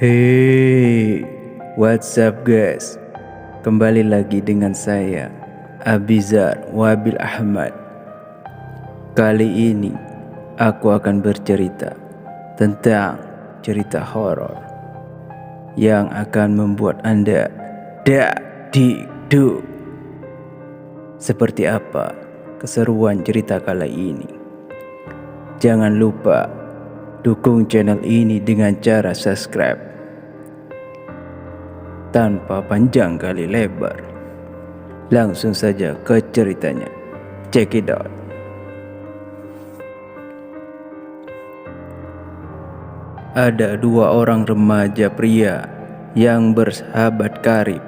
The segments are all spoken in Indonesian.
Hey, what's up guys? Kembali lagi dengan saya, Abizar Wabil Ahmad. Kali ini aku akan bercerita tentang cerita horor yang akan membuat Anda dak-dik-duk. Seperti apa keseruan cerita kali ini? Jangan lupa dukung channel ini dengan cara subscribe. Tanpa panjang kali lebar, langsung saja ke ceritanya. Check it out. Ada dua orang remaja pria yang bersahabat karib.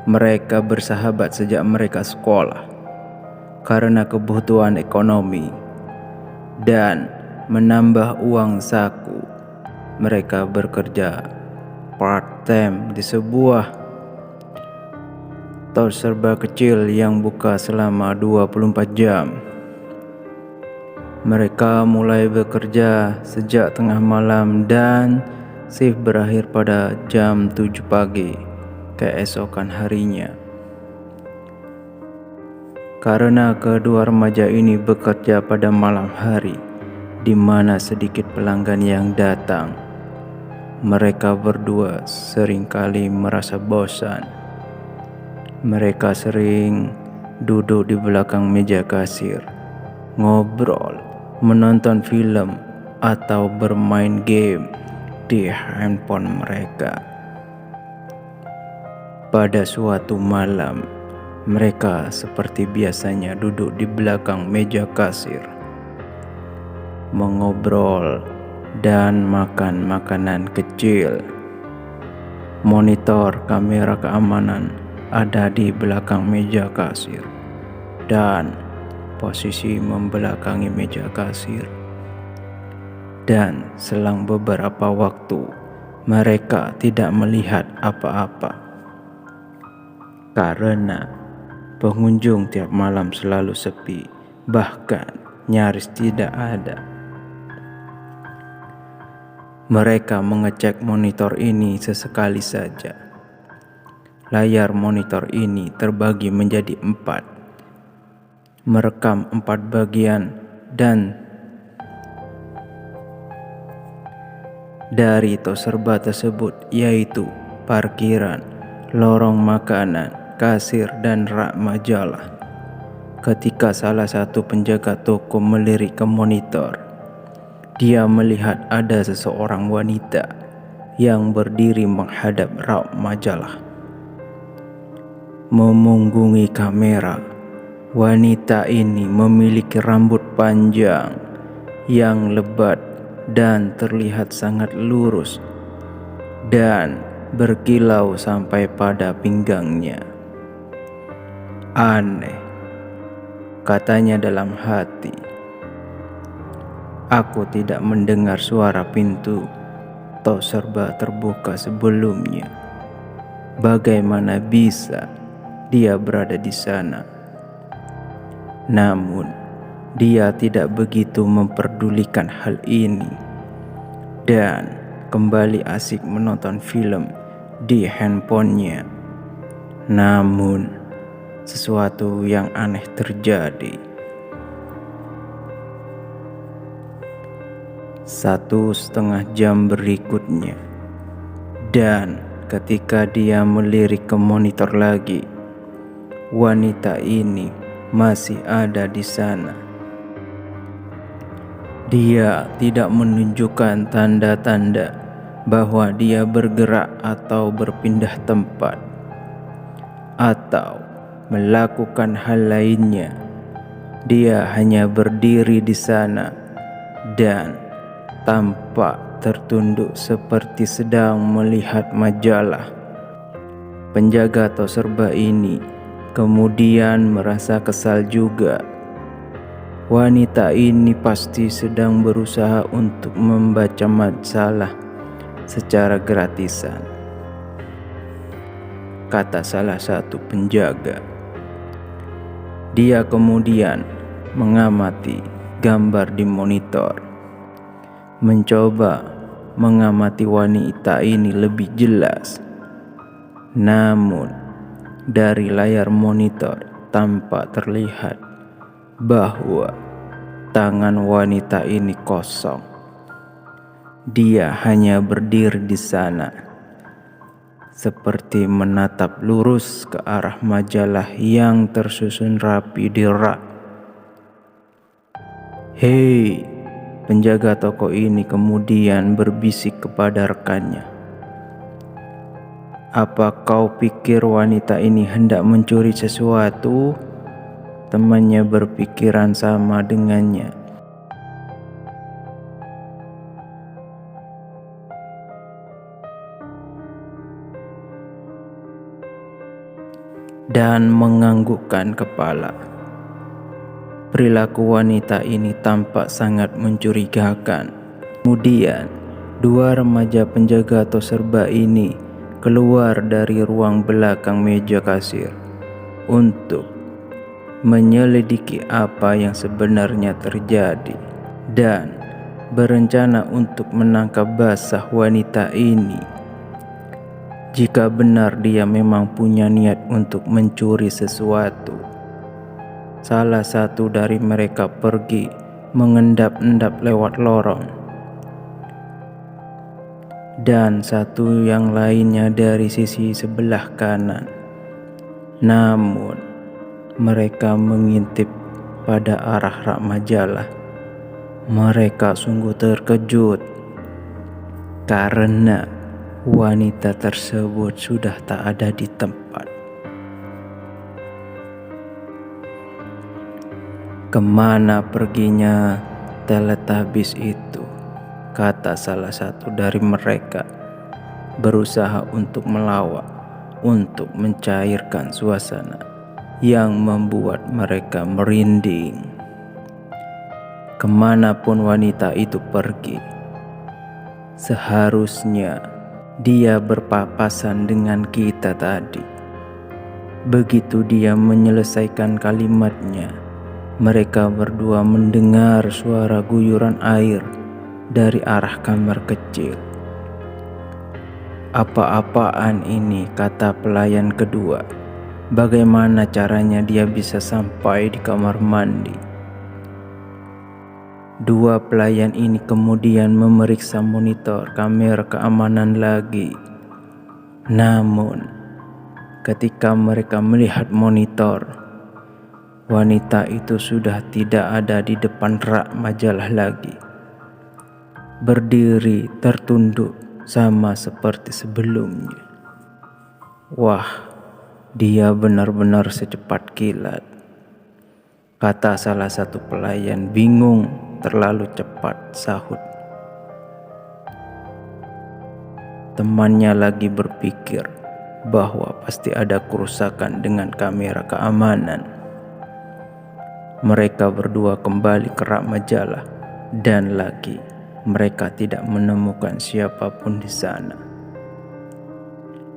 Mereka bersahabat sejak mereka sekolah karena kebutuhan ekonomi dan menambah uang saku. Mereka bekerja part-time di sebuah toko serba kecil yang buka selama 24 jam. Mereka mulai bekerja sejak tengah malam dan shift berakhir pada jam 7 pagi keesokan harinya. Karena kedua remaja ini bekerja pada malam hari, di mana sedikit pelanggan yang datang, mereka berdua seringkali merasa bosan. Mereka sering duduk di belakang meja kasir, ngobrol, menonton film, atau bermain game di handphone mereka. Pada suatu malam, mereka seperti biasanya duduk di belakang meja kasir, mengobrol dan makan makanan kecil. Monitor kamera keamanan ada di belakang meja kasir dan posisi membelakangi meja kasir. Dan selang beberapa waktu, mereka tidak melihat apa-apa karena pengunjung tiap malam selalu sepi, bahkan nyaris tidak ada. Mereka mengecek monitor ini sesekali saja. Layar monitor ini terbagi menjadi 4, merekam 4 bagian, dan dari toko serba tersebut, yaitu parkiran, lorong makanan, kasir, dan rak majalah. Ketika salah satu penjaga toko melirik ke monitor, dia melihat ada seseorang wanita yang berdiri menghadap rak majalah, memunggungi kamera. Wanita ini memiliki rambut panjang yang lebat dan terlihat sangat lurus dan berkilau sampai pada pinggangnya. Aneh, katanya dalam hati. Aku tidak mendengar suara pintu toko serba terbuka sebelumnya. Bagaimana bisa dia berada di sana? Namun, dia tidak begitu memperdulikan hal ini dan kembali asik menonton film di handphonenya. Namun, sesuatu yang aneh terjadi. 1,5 jam berikutnya, dan ketika dia melirik ke monitor lagi, wanita ini masih ada di sana. Dia tidak menunjukkan tanda-tanda bahwa dia bergerak atau berpindah tempat atau melakukan hal lainnya. Dia hanya berdiri di sana dan tampak tertunduk seperti sedang melihat majalah. Penjaga toko serba ini kemudian merasa kesal juga. Wanita ini pasti sedang berusaha untuk membaca majalah secara gratisan, kata salah satu penjaga. Dia kemudian mengamati gambar di monitor, mencoba mengamati wanita ini lebih jelas. Namun, dari layar monitor tampak terlihat bahwa tangan wanita ini kosong. Dia hanya berdiri di sana, seperti menatap lurus ke arah majalah yang tersusun rapi di rak. "Hei," penjaga toko ini kemudian berbisik kepada rekannya. "Apa kau pikir wanita ini hendak mencuri sesuatu?" Temannya berpikiran sama dengannya. Dan menganggukkan kepala. Perilaku wanita ini tampak sangat mencurigakan. Kemudian, dua remaja penjaga tos serba ini keluar dari ruang belakang meja kasir untuk menyelidiki apa yang sebenarnya terjadi dan berencana untuk menangkap basah wanita ini. Jika benar dia memang punya niat untuk mencuri sesuatu. Salah satu dari mereka pergi mengendap-endap lewat lorong, dan satu yang lainnya dari sisi sebelah kanan. Namun, mereka mengintip pada arah rak majalah. Mereka sungguh terkejut karena wanita tersebut sudah tak ada di tempat. "Kemana perginya Teletubbies itu?" kata salah satu dari mereka, berusaha untuk melawak, untuk mencairkan suasana yang membuat mereka merinding. Kemanapun wanita itu pergi, seharusnya dia berpapasan dengan kita tadi. Begitu dia menyelesaikan kalimatnya, mereka berdua mendengar suara guyuran air dari arah kamar kecil. "Apa-apaan ini?" kata pelayan kedua. "Bagaimana caranya dia bisa sampai di kamar mandi?" Dua pelayan ini kemudian memeriksa monitor kamera keamanan lagi. Namun, ketika mereka melihat monitor, wanita itu sudah tidak ada di depan rak majalah lagi. Berdiri tertunduk sama seperti sebelumnya. "Wah, dia benar-benar secepat kilat," kata salah satu pelayan bingung. "Terlalu cepat," sahut. Temannya lagi berpikir bahwa pasti ada kerusakan dengan kamera keamanan. Mereka berdua kembali ke rak majalah dan lagi mereka tidak menemukan siapapun di sana.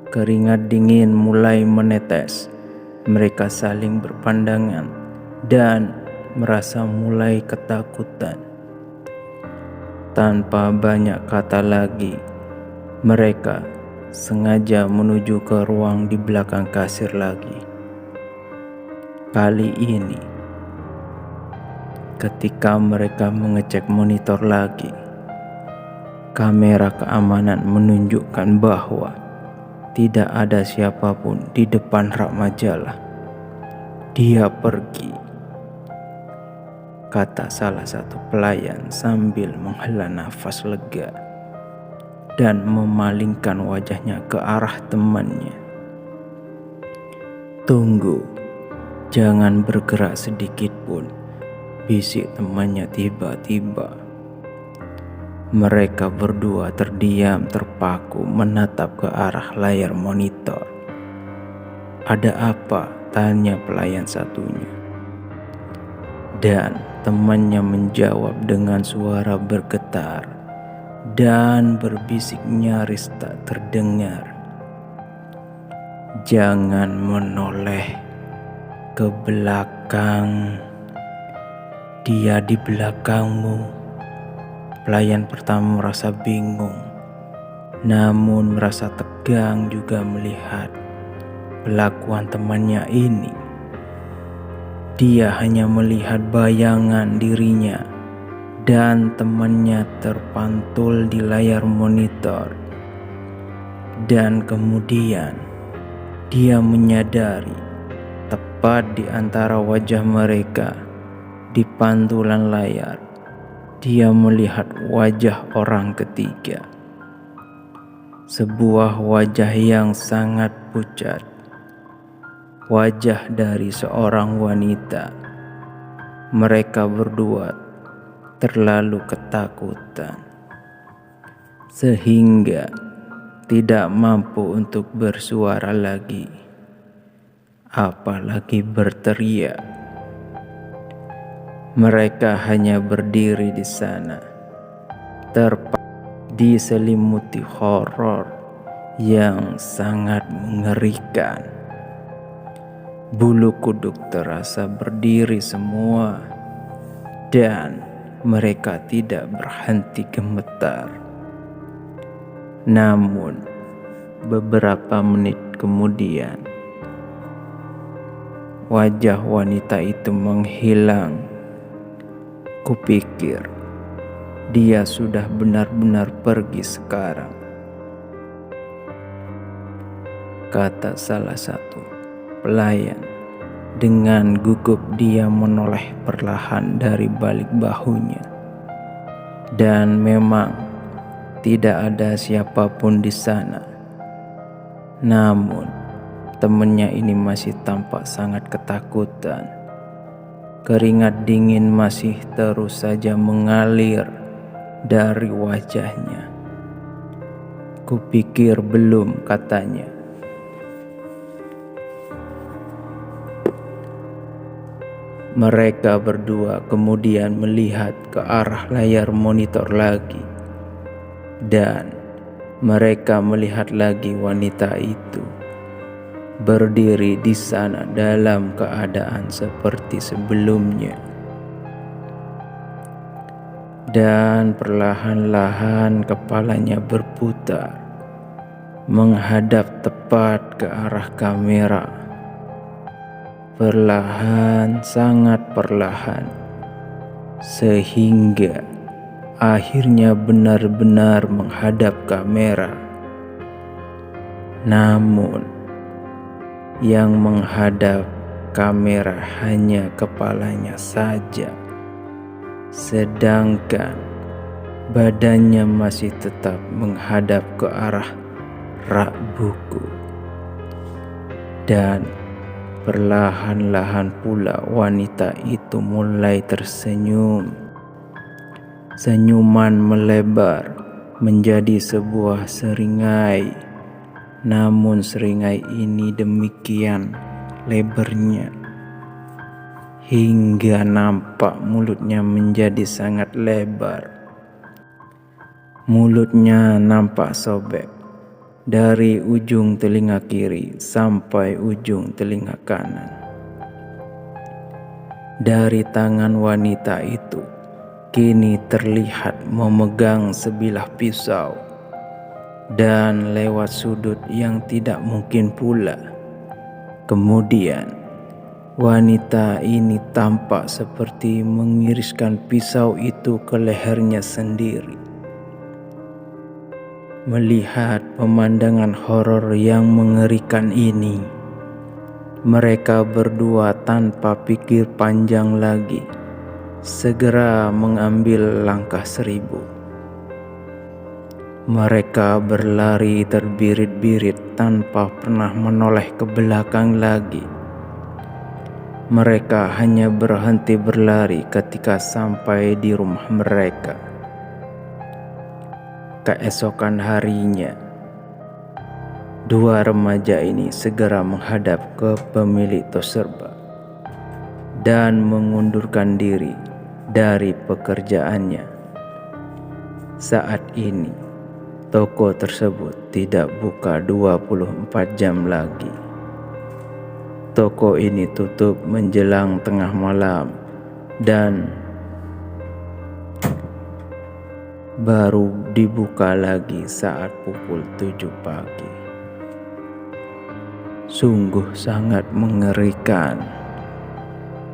Keringat dingin mulai menetes. Mereka saling berpandangan dan merasa mulai ketakutan. Tanpa banyak kata lagi, mereka sengaja menuju ke ruang di belakang kasir lagi. Kali ini, ketika mereka mengecek monitor lagi, kamera keamanan menunjukkan bahwa tidak ada siapapun di depan rak majalah. "Dia pergi," kata salah satu pelayan sambil menghela nafas lega dan memalingkan wajahnya ke arah temannya. "Tunggu, jangan bergerak sedikit pun," bisik temannya tiba-tiba. Mereka berdua terdiam terpaku menatap ke arah layar monitor. "Ada apa?" tanya pelayan satunya. Dan temannya menjawab dengan suara bergetar dan berbisik nyaris tak terdengar. "Jangan menoleh ke belakang. Dia di belakangmu." Pelayan pertama merasa bingung. namun merasa tegang juga melihat kelakuan temannya ini. Dia hanya melihat bayangan dirinya dan temannya terpantul di layar monitor. Dan kemudian dia menyadari tepat di antara wajah mereka di pantulan layar, dia melihat wajah orang ketiga. Sebuah wajah yang sangat pucat. Wajah dari seorang wanita. Mereka berdua terlalu ketakutan sehingga tidak mampu untuk bersuara lagi, apalagi berteriak. Mereka hanya berdiri di sana, diselimuti horor yang sangat mengerikan. Bulu kuduk terasa berdiri semua, dan mereka tidak berhenti gemetar. Namun, beberapa menit kemudian, wajah wanita itu menghilang. Kupikir dia sudah benar-benar pergi sekarang, kata salah satu pelayan. Dengan gugup dia menoleh perlahan dari balik bahunya. Dan memang tidak ada siapapun di sana. Namun temannya ini masih tampak sangat ketakutan. Keringat dingin masih terus saja mengalir dari wajahnya. Kupikir belum, katanya. Mereka berdua kemudian melihat ke arah layar monitor lagi, dan mereka melihat lagi wanita itu berdiri di sana dalam keadaan seperti sebelumnya. Dan perlahan-lahan kepalanya berputar menghadap tepat ke arah kamera. Perlahan, sangat perlahan, sehingga akhirnya benar-benar menghadap kamera. Namun yang menghadap kamera hanya kepalanya saja, sedangkan badannya masih tetap menghadap ke arah rak buku. Dan perlahan-lahan pula wanita itu mulai tersenyum. Senyuman melebar menjadi sebuah seringai. Namun seringai ini demikian lebarnya hingga nampak mulutnya menjadi sangat lebar. Mulutnya nampak sobek dari ujung telinga kiri sampai ujung telinga kanan. Dari tangan wanita itu kini terlihat memegang sebilah pisau, dan lewat sudut yang tidak mungkin pula. Kemudian wanita ini tampak seperti mengiriskan pisau itu ke lehernya sendiri. Melihat pemandangan horor yang mengerikan ini, mereka berdua tanpa pikir panjang lagi segera mengambil langkah 1000. Mereka berlari terbirit-birit tanpa pernah menoleh ke belakang lagi. Mereka hanya berhenti berlari ketika sampai di rumah mereka. Keesokan harinya, dua remaja ini segera menghadap ke pemilik Toserba dan mengundurkan diri dari pekerjaannya. Saat ini, toko tersebut tidak buka 24 jam lagi. Toko ini tutup menjelang tengah malam dan baru dibuka lagi saat pukul 7 pagi. Sungguh sangat mengerikan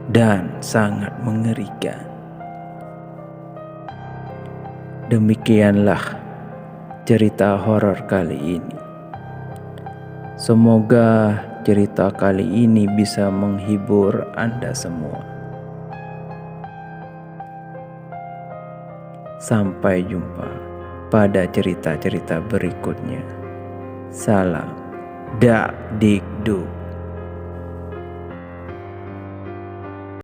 dan sangat mengerikan. Demikianlah cerita horor kali ini. Semoga cerita kali ini bisa menghibur Anda semua. Sampai jumpa pada cerita-cerita berikutnya. Salam Dakdikduk.